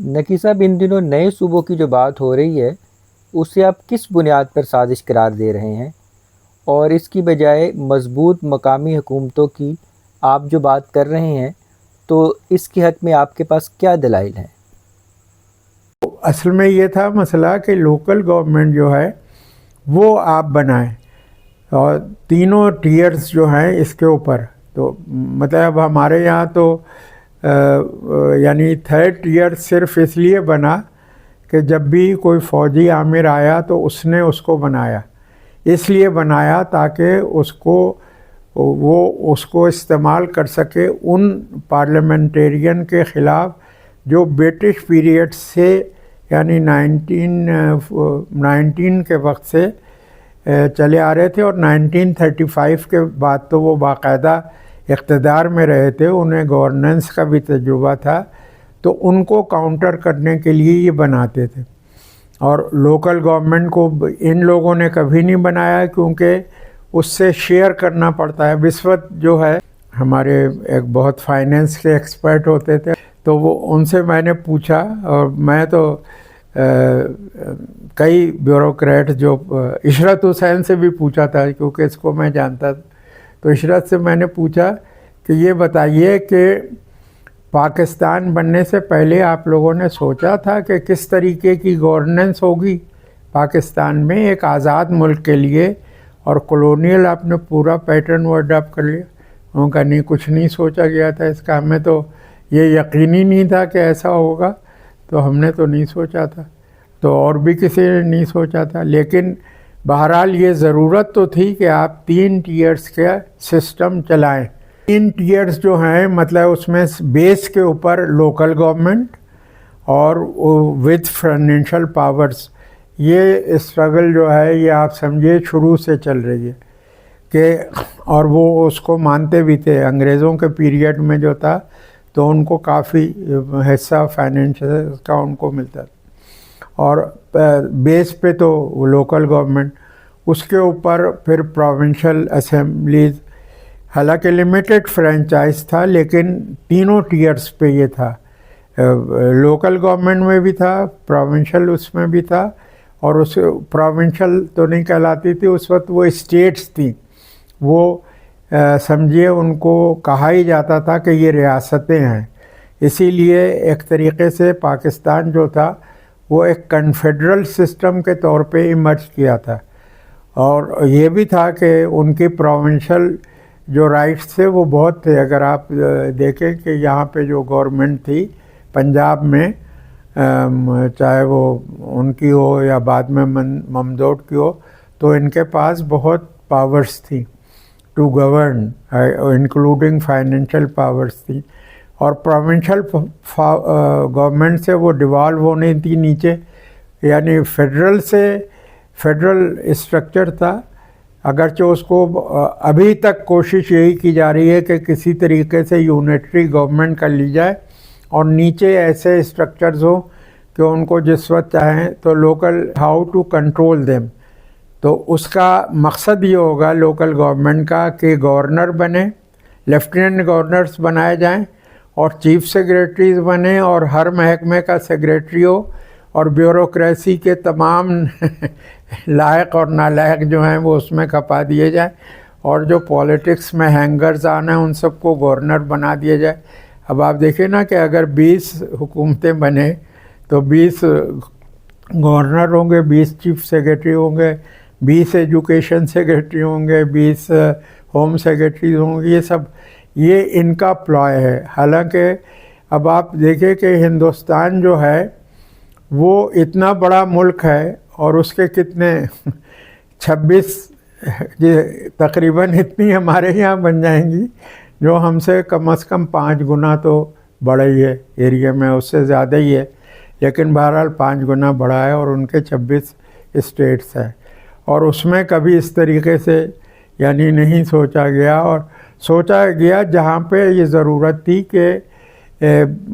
نقی صاحب، ان دنوں نئے صوبوں کی جو بات ہو رہی ہے اسے آپ کس بنیاد پر سازش قرار دے رہے ہیں، اور اس کی بجائے مضبوط مقامی حکومتوں کی آپ جو بات کر رہے ہیں تو اس کے حق میں آپ کے پاس کیا دلائل ہیں؟ اصل میں یہ تھا مسئلہ کہ لوکل گورنمنٹ جو ہے وہ آپ بنائیں، اور تینوں ٹیئرز جو ہیں اس کے اوپر تو مطلب ہمارے یہاں تو یعنی تھرڈ ٹیئر صرف اس لیے بنا کہ جب بھی کوئی فوجی عامر آیا تو اس نے اس کو بنایا، اس لیے بنایا تاکہ وہ اس کو استعمال کر سکے ان پارلیمنٹیرین کے خلاف جو برٹش پیریڈ سے یعنی 1919 کے وقت سے چلے آ رہے تھے، اور 1935 کے بعد تو وہ باقاعدہ اقتدار میں رہے تھے، انہیں گورننس کا بھی تجربہ تھا، تو ان کو کاؤنٹر کرنے کے لیے یہ بناتے تھے۔ اور لوکل گورنمنٹ کو ان لوگوں نے کبھی نہیں بنایا کیونکہ اس سے شیئر کرنا پڑتا ہے۔ اس وقت جو ہے ہمارے ایک بہت فائنینس کے ایکسپرٹ ہوتے تھے، تو وہ ان سے میں نے پوچھا، اور میں تو کئی بیوروکریٹ جو عشرت حسین سے بھی پوچھا تھا کیونکہ اس کو میں جانتا تھا، تو عشرت سے میں نے پوچھا کہ یہ بتائیے کہ پاکستان بننے سے پہلے آپ لوگوں نے سوچا تھا کہ کس طریقے کی گورننس ہوگی پاکستان میں ایک آزاد ملک کے لیے، اور کلونیل آپ نے پورا پیٹرن وہ اڈاپٹ کر لیا؟ انہوں نے کہا نہیں، کچھ نہیں سوچا گیا تھا اس کا، ہمیں تو یہ یقینی نہیں تھا کہ ایسا ہوگا، تو ہم نے تو نہیں سوچا تھا، تو اور بھی کسی نے نہیں سوچا تھا۔ لیکن بہرحال یہ ضرورت تو تھی کہ آپ 3 ٹیئرز کا سسٹم چلائیں۔ 3 ٹیئرز جو ہیں مطلب اس میں بیس کے اوپر لوکل گورنمنٹ اور وتھ فائنینشیل پاورز، یہ اسٹرگل جو ہے یہ آپ سمجھیے شروع سے چل رہی ہے کہ، اور وہ اس کو مانتے بھی تھے انگریزوں کے پیریڈ میں جو تھا، تو ان کو کافی حصہ فائنینشیل کا ان کو ملتا تھا، اور بیس پہ تو لوکل گورنمنٹ، اس کے اوپر پھر پروونشل اسمبلیز، حالانکہ لمیٹڈ فرینچائز تھا لیکن تینوں ٹیئرز پہ یہ تھا، لوکل گورنمنٹ میں بھی تھا، پروونشل اس میں بھی تھا، اور اس پروونشل تو نہیں کہلاتی تھی اس وقت، وہ اسٹیٹس تھیں، وہ سمجھیے ان کو کہا ہی جاتا تھا کہ یہ ریاستیں ہیں، اسی لیے ایک طریقے سے پاکستان جو تھا وہ ایک کنفیڈرل سسٹم کے طور پہ ایمرج کیا تھا، اور یہ بھی تھا کہ ان کی پروونشل جو رائٹس تھے وہ بہت تھے۔ اگر آپ دیکھیں کہ یہاں پہ جو گورنمنٹ تھی پنجاب میں، چاہے وہ ان کی ہو یا بعد میں ممدوٹ کی ہو، تو ان کے پاس بہت پاورز تھیں to govern, including financial powers تھیں، اور پروونشل گورنمنٹ سے وہ ڈیوالو ہونے تھی نیچے، یعنی فیڈرل سے فیڈرل اسٹرکچر تھا، اگرچہ اس کو ابھی تک کوشش یہی کی جا رہی ہے کہ کسی طریقے سے یونٹری گورنمنٹ کر لی جائے، اور نیچے ایسے اسٹرکچرز ہوں کہ ان کو جس وقت چاہیں تو local how to control them, تو اس کا مقصد یہ ہوگا لوکل گورنمنٹ کا کہ گورنر بنے، لیفٹیننٹ گورنرز بنائے جائیں، اور چیف سیکریٹریز بنیں، اور ہر محکمے کا سیکریٹری ہو، اور بیوروکریسی کے تمام لائق اور نالائق جو ہیں وہ اس میں کھپا دیے جائیں، اور جو پالیٹکس میں ہینگرز آنا ہیں ان سب کو گورنر بنا دیا جائے۔ اب آپ دیکھیں نا کہ اگر 20 حکومتیں بنے تو 20 گورنر ہوں گے، 20 چیف سیکریٹری ہوں گے، 20 ایجوکیشن سیکریٹری ہوں گے، 20 ہوم سیکریٹریز ہوں گے، یہ ان کا پلائے ہے۔ حالانکہ اب آپ دیکھیں کہ ہندوستان جو ہے وہ اتنا بڑا ملک ہے، اور اس کے کتنے 26 تقریباً اتنی ہمارے یہاں بن جائیں گی، جو ہم سے کم از کم 5 گنا تو بڑا ہی ہے ایریا میں، اس سے زیادہ ہی ہے، لیکن بہرحال 5 گنا بڑا ہے، اور ان کے 26 اسٹیٹس ہیں، اور اس میں کبھی اس طریقے سے یعنی نہیں سوچا گیا، اور سوچا گیا جہاں پہ یہ ضرورت تھی کہ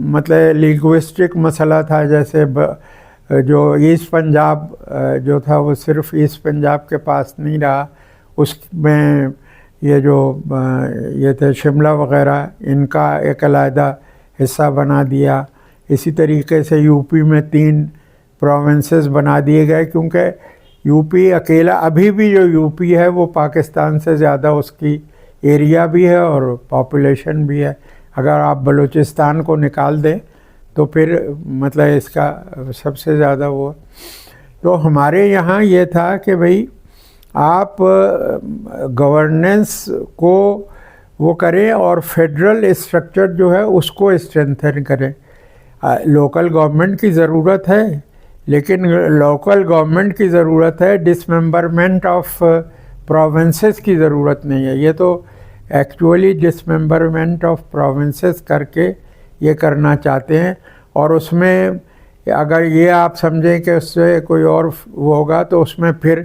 مطلب لنگوسٹک مسئلہ تھا، جیسے جو ایسٹ پنجاب جو تھا وہ صرف ایسٹ پنجاب کے پاس نہیں رہا، اس میں یہ تھے شملہ وغیرہ، ان کا ایک علیحدہ حصہ بنا دیا، اسی طریقے سے یو پی میں 3 پروونسز بنا دیے گئے، کیونکہ یو پی اکیلا، ابھی بھی جو یو پی ہے وہ پاکستان سے زیادہ اس کی ایریا بھی ہے اور پاپولیشن بھی ہے. اگر آپ بلوچستان کو نکال دیں تو پھر مطلب اس کا سب سے زیادہ وہ. تو ہمارے یہاں یہ تھا کہ بھئی آپ گورننس کو وہ کریں اور فیڈرل اسٹرکچر جو ہے اس کو اسٹرینتھن کریں. لوکل گورنمنٹ کی ضرورت ہے، لیکن لوکل گورنمنٹ کی ضرورت ہے، ڈسممبرمنٹ آف پروونسز کی ضرورت نہیں ہے. یہ تو ایکچولی ڈسممبرمنٹ آف پروونسز کر کے یہ کرنا چاہتے ہیں، اور اس میں اگر یہ آپ سمجھیں کہ اس سے کوئی اور وہ ہوگا تو اس میں پھر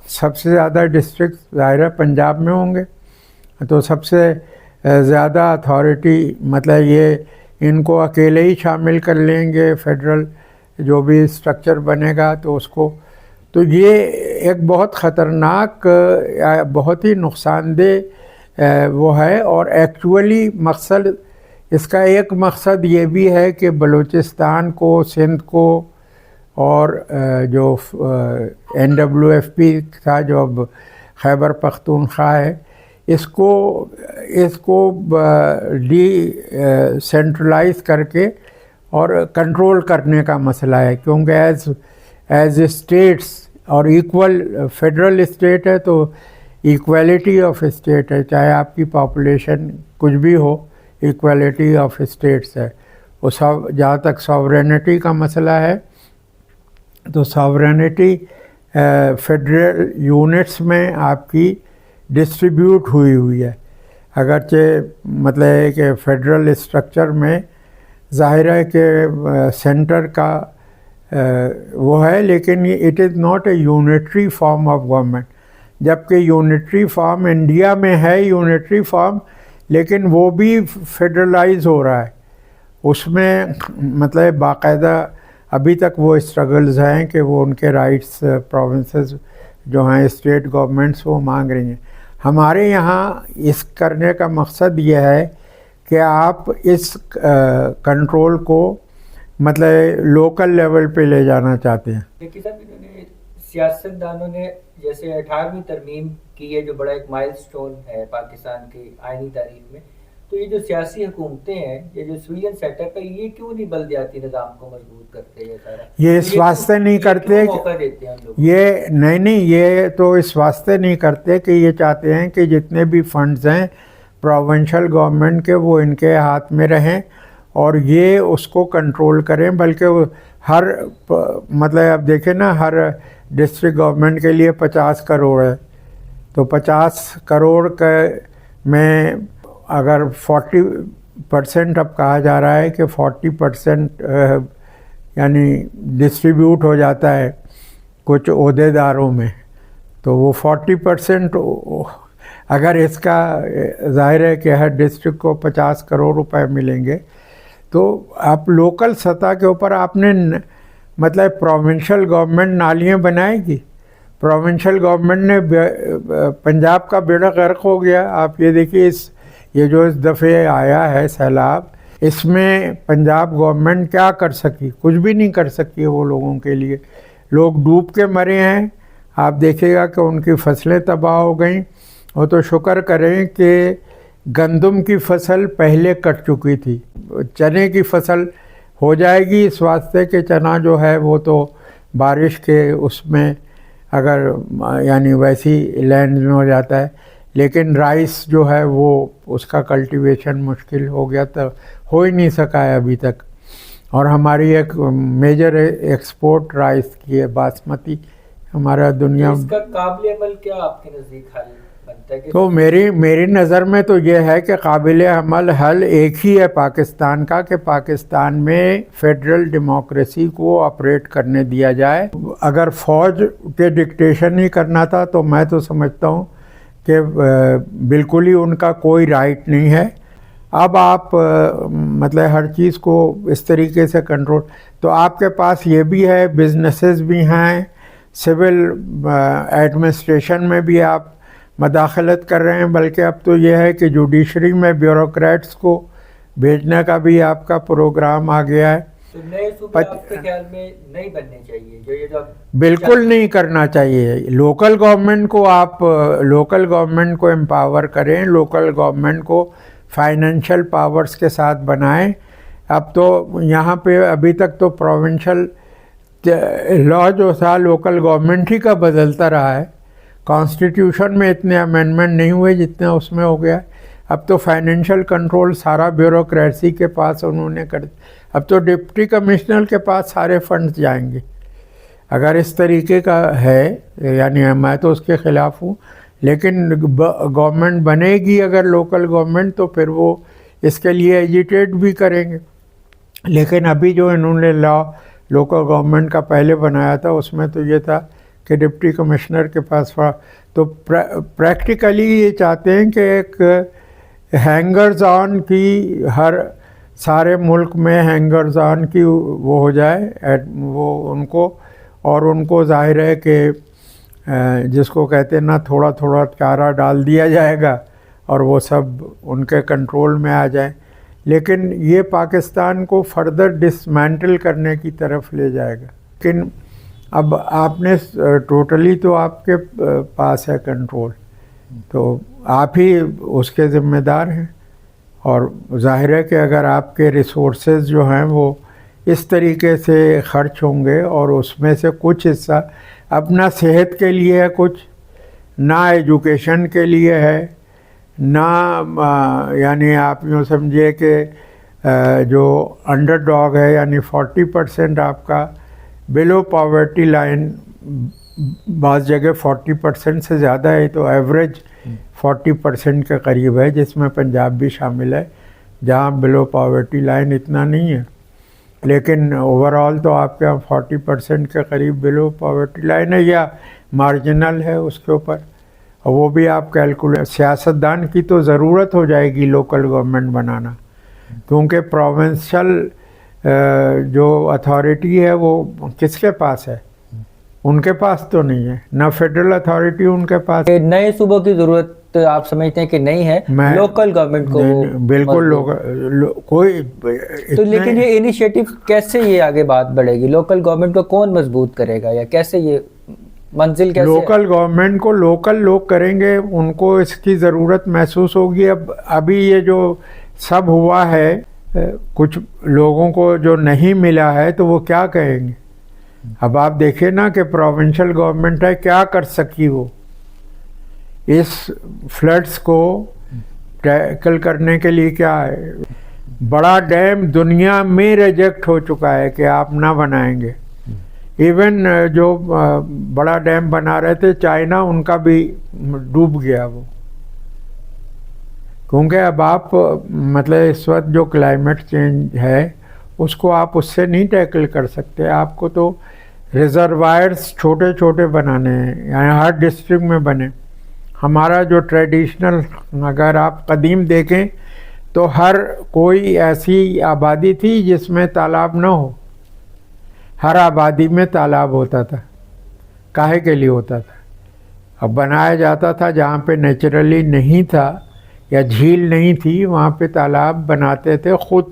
سب سے زیادہ ڈسٹرکٹ ظاہر ہے پنجاب میں ہوں گے، تو سب سے زیادہ اتھارٹی مطلب یہ ان کو اکیلے ہی شامل کر لیں گے فیڈرل جو بھی اسٹرکچر بنے گا تو اس کو. تو یہ ایک بہت خطرناک، بہت ہی نقصان دہ وہ ہے. اور ایکچولی مقصد اس کا ایک مقصد یہ بھی ہے کہ بلوچستان کو، سندھ کو، اور جو NWFP تھا جو اب خیبر پختونخوا ہے، اس کو ڈی سینٹرلائز کر کے اور کنٹرول کرنے کا مسئلہ ہے. کیونکہ ایز اسٹیٹس اور ایکول فیڈرل اسٹیٹ ہے تو ایکویلٹی آف اسٹیٹ ہے، چاہے آپ کی پاپولیشن کچھ بھی ہو، ایکویلٹی آف اسٹیٹس ہے. وہ جہاں تک ساورینٹی کا مسئلہ ہے تو ساورینٹی فیڈرل یونٹس میں آپ کی ڈسٹریبیوٹ ہوئی ہے. اگرچہ مطلب ہے کہ فیڈرل اسٹرکچر میں ظاہر ہے کہ سینٹر کا وہ ہے، لیکن it is not a unitary form of government. جبکہ یونٹری فارم انڈیا میں ہے، یونٹری فارم، لیکن وہ بھی فیڈرلائز ہو رہا ہے. اس میں مطلب باقاعدہ ابھی تک وہ اسٹرگلز ہیں کہ وہ ان کے رائٹس پروونسز جو ہیں اسٹیٹ گورنمنٹس وہ مانگ رہی ہیں. ہمارے یہاں اس کرنے کا مقصد یہ ہے کہ آپ اس کنٹرول کو مطلب لوکل لیول پہ لے جانا چاہتے ہیں. دیکھیے صاحب، انہوں نے سیاست دانوں نے جیسے 18ویں ترمیم کی ہے جو بڑا ایک مائل سٹون ہے پاکستان کی آئینی تاریخ میں، تو یہ جو سیاسی حکومتیں ہیں، یہ جو سویلین سیٹ اپ ہے، یہ کیوں نہیں بلدیاتی نظام کو مضبوط کرتے؟ یہ اس واسطے نہیں کرتے، یہ نہیں یہ تو اس واسطے نہیں کرتے کہ یہ چاہتے ہیں کہ جتنے بھی فنڈز ہیں پروونشل گورنمنٹ کے وہ ان کے ہاتھ میں رہیں اور یہ اس کو کنٹرول کریں. بلکہ ہر مطلب اب دیکھیں نا، ہر ڈسٹرکٹ گورنمنٹ کے لیے 50 کروڑ ہے، تو 50 کروڑ کے میں اگر 40% اب کہا جا رہا ہے کہ 40% یعنی ڈسٹریبیوٹ ہو جاتا ہے کچھ عہدے داروں میں، تو وہ 40% اگر اس کا ظاہر ہے کہ ہر ڈسٹرکٹ کو 50 کروڑ روپے ملیں گے، تو آپ لوکل سطح کے اوپر آپ نے مطلب پروونشل گورنمنٹ نالیاں بنائے گی. پروونشل گورنمنٹ نے پنجاب کا بیڑا غرق ہو گیا. آپ یہ دیکھیے یہ جو اس دفعہ آیا ہے سیلاب، اس میں پنجاب گورنمنٹ کیا کر سکی؟ کچھ بھی نہیں کر سکی. وہ لوگوں کے لیے لوگ ڈوب کے مرے ہیں. آپ دیکھے گا کہ ان کی فصلیں تباہ ہو گئیں. وہ تو شکر کریں کہ گندم کی فصل پہلے کٹ چکی تھی. چنے کی فصل ہو جائے گی اس واسطے کہ چنا جو ہے وہ تو بارش کے اس میں اگر یعنی ویسی لینڈ میں ہو جاتا ہے، لیکن رائس جو ہے وہ اس کا کلٹیویشن مشکل ہو گیا، تو ہو ہی نہیں سکا ہے ابھی تک. اور ہماری ایک میجر ایکسپورٹ رائس کی ہے، باسمتی. ہمارا دنیا اس کا قابل عمل کیا آپ کے نزدیک حل بنتا ہے؟ تو میری نظر میں تو یہ ہے کہ قابل عمل حل ایک ہی ہے پاکستان کا، کہ پاکستان میں فیڈرل ڈیموکریسی کو آپریٹ کرنے دیا جائے. اگر فوج کے ڈکٹیشن ہی کرنا تھا تو میں تو سمجھتا ہوں کہ بالکل ہی ان کا کوئی رائٹ نہیں ہے. اب آپ مطلب ہر چیز کو اس طریقے سے کنٹرول، تو آپ کے پاس یہ بھی ہے، بزنسز بھی ہیں، سول ایڈمنسٹریشن میں بھی آپ مداخلت کر رہے ہیں. بلکہ اب تو یہ ہے کہ جوڈیشری میں بیوروکریٹس کو بھیجنے کا بھی آپ کا پروگرام آ گیا ہے. تو نئے صوبے آپ کے خیال میں نہیں بننے چاہیے جو بالکل نہیں کرنا چاہیے. لوکل گورنمنٹ کو امپاور کریں, لوکل گورنمنٹ کو فائنینشیل پاورز کے ساتھ بنائیں. اب تو یہاں پہ ابھی تک تو پروونشل لا جو تھا لوکل گورنمنٹ ہی کا بدلتا رہا ہے. کانسٹیٹیوشن میں اتنے امینڈمنٹ نہیں ہوئے جتنا اس میں ہو گیا. اب تو فائنینشیل کنٹرول سارا بیوروکریسی کے پاس انہوں نے کر. اب تو ڈپٹی کمشنر کے پاس سارے فنڈز جائیں گے اگر اس طریقے کا ہے. یعنی میں تو اس کے خلاف ہوں, لیکن گورنمنٹ بنے گی اگر لوکل گورنمنٹ تو پھر وہ اس کے لیے ایجیٹیٹ بھی کریں گے. لیکن ابھی جو انہوں نے لا لوکل گورنمنٹ کا پہلے بنایا تھا اس میں تو یہ تھا کہ ڈپٹی کمشنر کے پاس تو پریکٹیکلی یہ چاہتے ہیں کہ ایک ہینگرز آن کی سارے ملک میں ہینگرز آن کی وہ ہو جائے وہ ان کو ظاہر ہے کہ جس کو کہتے ہیں نا تھوڑا تھوڑا چارہ ڈال دیا جائے گا اور وہ سب ان کے کنٹرول میں آ جائیں. لیکن یہ پاکستان کو فردر ڈسمینٹل کرنے کی طرف لے جائے گا. لیکن اب آپ نے ٹوٹلی تو آپ کے پاس ہے کنٹرول, تو آپ ہی اس کے ذمہ دار ہیں. اور ظاہر ہے کہ اگر آپ کے ریسورسز جو ہیں وہ اس طریقے سے خرچ ہوں گے اور اس میں سے کچھ حصہ اپنا صحت کے لیے ہے, کچھ نہ ایجوکیشن کے لیے ہے, نہ یعنی آپ یوں سمجھیے کہ جو انڈر ڈاگ ہے یعنی 40% آپ کا بلو پاورٹی لائن, بعض جگہ 40% سے زیادہ ہے, تو ایوریج 40% کے قریب ہے جس میں پنجاب بھی شامل ہے جہاں بلو پاورٹی لائن اتنا نہیں ہے. لیکن اوور آل تو آپ کے یہاں 40% کے قریب بلو پاورٹی لائن ہے یا مارجنل ہے اس کے اوپر. وہ بھی آپ کیلکولیٹ, سیاستدان کی تو ضرورت ہو جائے گی لوکل گورنمنٹ بنانا, کیونکہ پروونشل جو اتھارٹی ہے وہ کس کے پاس ہے؟ ان کے پاس تو نہیں ہے, نہ فیڈرل اتھارٹی ان کے پاس. نئے صوبوں کی ضرورت آپ سمجھتے ہیں کہ نہیں ہے, لوکل گورنمنٹ کو بالکل کوئی تو. لیکن یہ انیشیٹو کیسے یہ آگے بات بڑھے گی؟ لوکل گورنمنٹ کو کون مضبوط کرے گا یا کیسے یہ منزل کیسے؟ لوکل گورنمنٹ کو لوکل لوگ کریں گے, ان کو اس کی ضرورت محسوس ہوگی. ابھی یہ جو سب ہوا ہے کچھ لوگوں کو جو نہیں ملا ہے تو وہ کیا کہیں گے؟ اب آپ دیکھیں نا کہ پروونشل گورنمنٹ ہے, کیا کر سکی وہ اس فلڈز کو ٹیکل کرنے کے لیے؟ کیا ہے, بڑا ڈیم دنیا میں ریجیکٹ ہو چکا ہے کہ آپ نہ بنائیں گے. ایون جو بڑا ڈیم بنا رہے تھے چائنا, ان کا بھی ڈوب گیا وہ, کیونکہ اب آپ مطلب اس وقت جو کلائمیٹ چینج ہے اس کو آپ اس سے نہیں ٹیکل کر سکتے. آپ کو تو ریزروائرز چھوٹے چھوٹے بنانے ہیں, یعنی ہر ڈسٹرکٹ میں بنے. ہمارا جو ٹریڈیشنل, اگر آپ قدیم دیکھیں تو ہر کوئی ایسی آبادی تھی جس میں تالاب نہ ہو. ہر آبادی میں تالاب ہوتا تھا. کاہے کے لیے ہوتا تھا؟ اب بنایا جاتا تھا جہاں پہ نیچرلی نہیں تھا یا جھیل نہیں تھی, وہاں پہ تالاب بناتے تھے. خود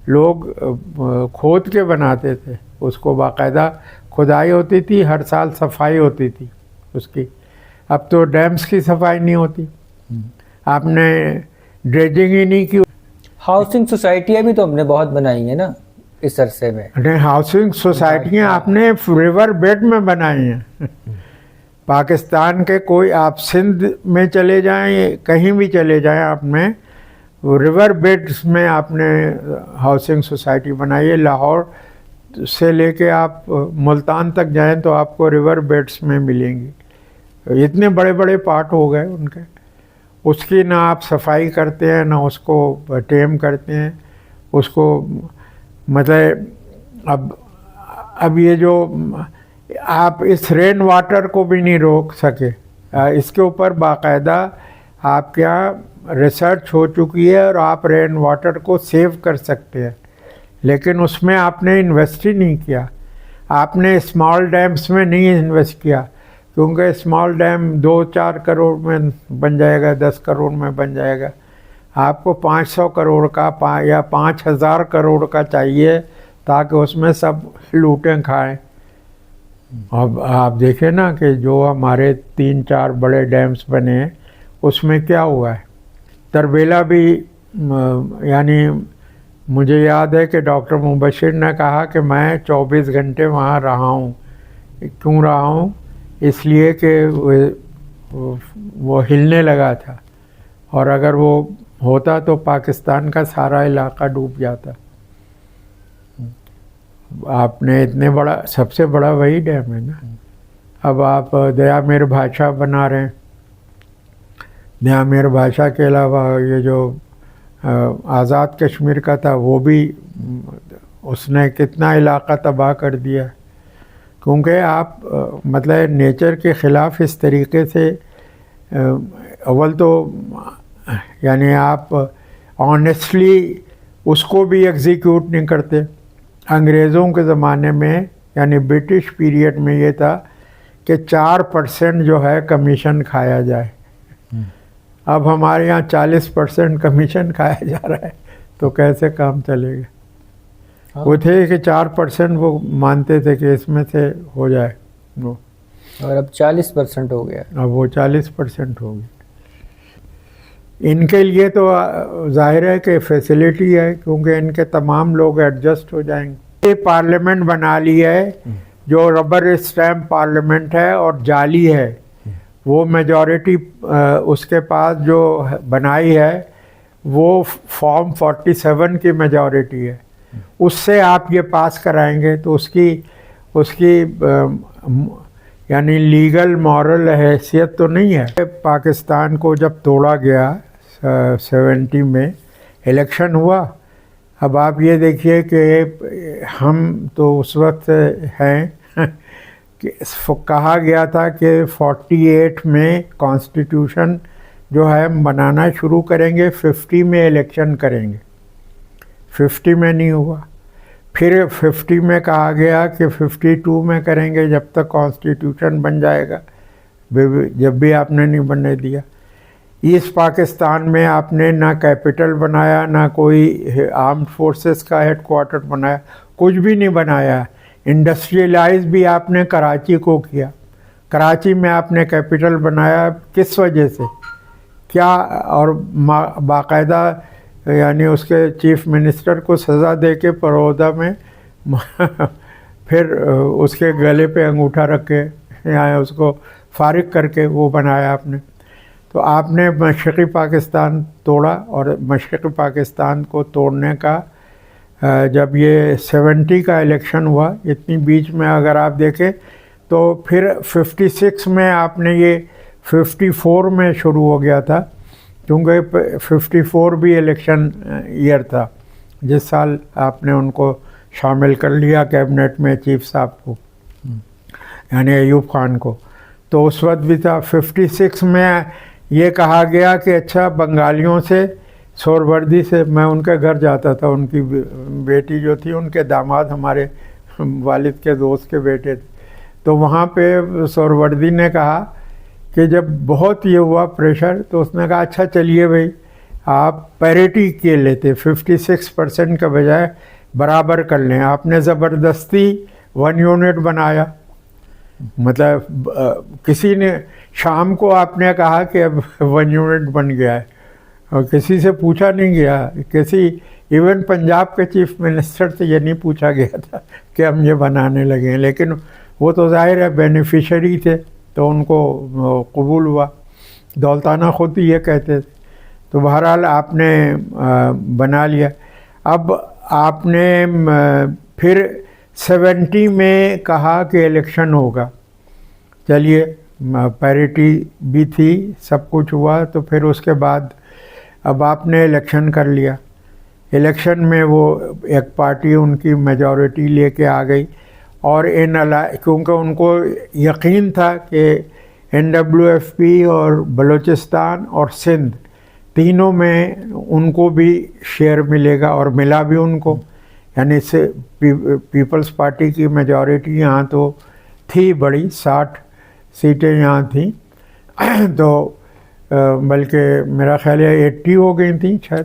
لوگ کھود کے بناتے تھے, اس کو باقاعدہ کھدائی ہوتی تھی, ہر سال صفائی ہوتی تھی اس کی. اب تو ڈیمز کی صفائی نہیں ہوتی, آپ نے ڈریجنگ ہی نہیں کی. ہاؤسنگ سوسائٹیاں بھی تو ہم نے بہت بنائی ہیں نا اس عرصے میں. نہیں, ہاؤسنگ سوسائٹیاں آپ نے ریور بیڈ میں بنائی ہیں. پاکستان کے کوئی آپ سندھ میں چلے جائیں, کہیں بھی چلے جائیں, آپ نے ریور بیڈس میں آپ نے ہاؤسنگ سوسائٹی بنائی ہے. لاہور سے لے کے آپ ملتان تک جائیں تو آپ کو ریور بیڈس میں ملیں گی. اتنے بڑے بڑے پارٹ ہو گئے ان کے, اس کی نہ آپ صفائی کرتے ہیں نہ اس کو ٹیم کرتے ہیں اس کو. مطلب اب یہ جو آپ اس رین واٹر کو بھی نہیں روک سکے, اس کے اوپر باقاعدہ آپ کے یہاں ریسرچ ہو چکی ہے اور آپ رین واٹر کو سیو کر سکتے ہیں, لیکن اس میں آپ نے انویسٹ ہی نہیں کیا. آپ نے اسمال ڈیمز میں نہیں انویسٹ کیا, کیونکہ اسمال ڈیم 2-4 کروڑ میں بن جائے گا, 10 کروڑ میں بن جائے گا. آپ کو 500 کروڑ کا یا 5000 کروڑ کا چاہیے تاکہ اس میں سب لوٹیں کھائیں. اب آپ دیکھیں نا کہ جو ہمارے 3-4 بڑے ڈیمز بنے ہیں اس میں کیا ہوا ہے. تربیلا بھی یعنی مجھے یاد ہے کہ ڈاکٹر مبشر نے کہا کہ میں 24 گھنٹے وہاں رہا ہوں. کیوں رہا ہوں؟ اس لیے کہ وہ ہلنے لگا تھا، اور اگر وہ ہوتا تو پاکستان کا سارا علاقہ ڈوب جاتا. آپ نے اتنے بڑا، سب سے بڑا وہی ڈیم ہے نا. اب آپ دیا میر بھاشا بنا رہے ہیں. دیا میر بھاشا کے علاوہ یہ جو آزاد کشمیر کا تھا وہ بھی اس نے کتنا علاقہ تباہ کر دیا. کیونکہ آپ مطلب نیچر کے خلاف اس طریقے سے اول تو یعنی آپ آنیسٹلی اس کو بھی ایگزیکیوٹ نہیں کرتے. انگریزوں کے زمانے میں یعنی برٹش پیریڈ میں یہ تھا کہ 4% جو ہے کمیشن کھایا جائے. اب ہمارے یہاں 40% کمیشن کھایا جا رہا ہے، تو کیسے کام چلے گا؟ وہ تھے کہ 4% وہ مانتے تھے کہ اس میں سے ہو جائے وہ، اور اب 40% ہو گیا. اب وہ 40% ہو گیا. ان کے لیے تو ظاہر ہے کہ فیسلٹی ہے، کیونکہ ان کے تمام لوگ ایڈجسٹ ہو جائیں گے. یہ پارلیمنٹ بنا لی ہے جو ربر اسٹیمپ پارلیمنٹ ہے اور جعلی ہے. وہ میجورٹی اس کے پاس جو بنائی ہے وہ فارم 47 کی میجورٹی ہے. اس سے آپ یہ پاس کرائیں گے تو اس کی یعنی لیگل مورل حیثیت تو نہیں ہے. پاکستان کو جب توڑا گیا 70 میں الیکشن ہوا. اب آپ یہ دیکھیے کہ ہم تو اس وقت ہیں کہ کہا گیا تھا کہ 48 میں کانسٹیٹیوشن جو ہے ہم بنانا شروع کریں گے، 50 میں الیکشن کریں گے. 50 میں نہیں ہوا. پھر 50 میں کہا گیا کہ 52 میں کریں گے جب تک کانسٹیٹیوشن بن جائے گا. جب بھی آپ نے نہیں بننے دیا. ایسٹ پاکستان میں آپ نے نہ کیپٹل بنایا، نہ کوئی آرمڈ فورسز کا ہیڈ کوارٹر بنایا، کچھ بھی نہیں بنایا. انڈسٹریلائز بھی آپ نے کراچی کو کیا. کراچی میں آپ نے کیپٹل بنایا کس وجہ سے؟ کیا؟ اور باقاعدہ یعنی اس کے چیف منسٹر کو سزا دے کے پرودہ میں پھر اس کے گلے پہ انگوٹھا رکھ کے یا اس کو فارغ کر کے وہ بنایا آپ نے. تو آپ نے مشرقی پاکستان توڑا، اور مشرقی پاکستان کو توڑنے کا جب یہ 70 کا الیکشن ہوا، اتنی بیچ میں اگر آپ دیکھیں تو پھر 56 میں آپ نے یہ 54 میں شروع ہو گیا تھا، کیونکہ 54 بھی الیکشن ایئر تھا جس سال آپ نے ان کو شامل کر لیا کیبنٹ میں، چیف صاحب کو یعنی ایوب خان کو. تو اس وقت بھی تھا. 56 میں یہ کہا گیا کہ اچھا بنگالیوں سے، سہروردی سے، میں ان کے گھر جاتا تھا، ان کی بیٹی جو تھی ان کے داماد ہمارے والد کے دوست کے بیٹے تھے. تو وہاں پہ سہروردی نے کہا کہ جب بہت یہ ہوا پریشر تو اس نے کہا اچھا چلیے بھائی آپ پیریٹی کے لیتے 56% کے بجائے برابر کر لیں. آپ نے زبردستی 1 یونٹ بنایا. مطلب کسی نے شام کو آپ نے کہا کہ اب 1 یونٹ بن گیا ہے، اور کسی سے پوچھا نہیں گیا. کسی ایون پنجاب کے چیف منسٹر سے یہ نہیں پوچھا گیا تھا کہ ہم یہ بنانے لگے ہیں. لیکن وہ تو ظاہر ہے بینیفیشری تھے تو ان کو قبول ہوا. دولتانہ خود ہی یہ کہتے تھے. تو بہرحال آپ نے بنا لیا. اب آپ نے پھر 70 میں کہا کہ الیکشن ہوگا. چلیے پیریٹی بھی تھی، سب کچھ ہوا. تو پھر اس کے بعد اب آپ نے الیکشن کر لیا. الیکشن میں وہ ایک پارٹی ان کی میجورٹی لے کے آ گئی، اور کیونکہ ان کو یقین تھا کہ NWFP اور بلوچستان اور سندھ تینوں میں ان کو بھی شیئر ملے گا، اور ملا بھی ان کو. یعنی پیپلز پارٹی کی میجورٹی یہاں تو تھی بڑی، 60 سیٹیں یہاں تھیں. تو بلکہ میرا خیال ہے 80 ہو گئی تھیں شاید.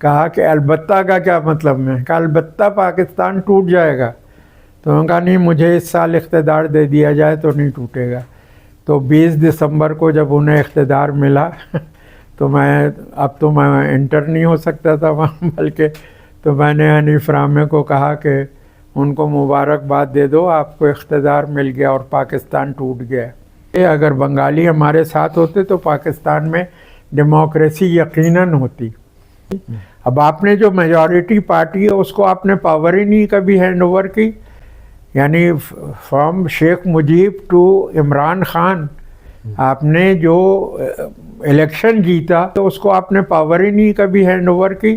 کہا کہ البتہ کا کیا مطلب؟ میں کہا البتہ پاکستان ٹوٹ جائے گا. تو انہوں نے کہا نہیں، مجھے اس سال اقتدار دے دیا جائے تو نہیں ٹوٹے گا. تو 20 دسمبر کو جب انہیں اقتدار ملا تو اب تو میں انٹر نہیں ہو سکتا تھا وہاں، بلکہ تو میں نے حنیف رامے کو کہا کہ ان کو مبارکباد دے دو، آپ کو اقتدار مل گیا اور پاکستان ٹوٹ گیا. اگر بنگالی ہمارے ساتھ ہوتے تو پاکستان میں ڈیموکریسی یقیناً ہوتی. اب آپ نے جو میجورٹی پارٹی ہے اس کو آپ نے پاور ہی نہیں کبھی ہینڈ اوور کی. یعنی from Sheikh Mujeeb to Imran Khan آپ نے جو الیکشن جیتا تو اس کو آپ نے پاور ہی نہیں کبھی ہینڈ اوور کی.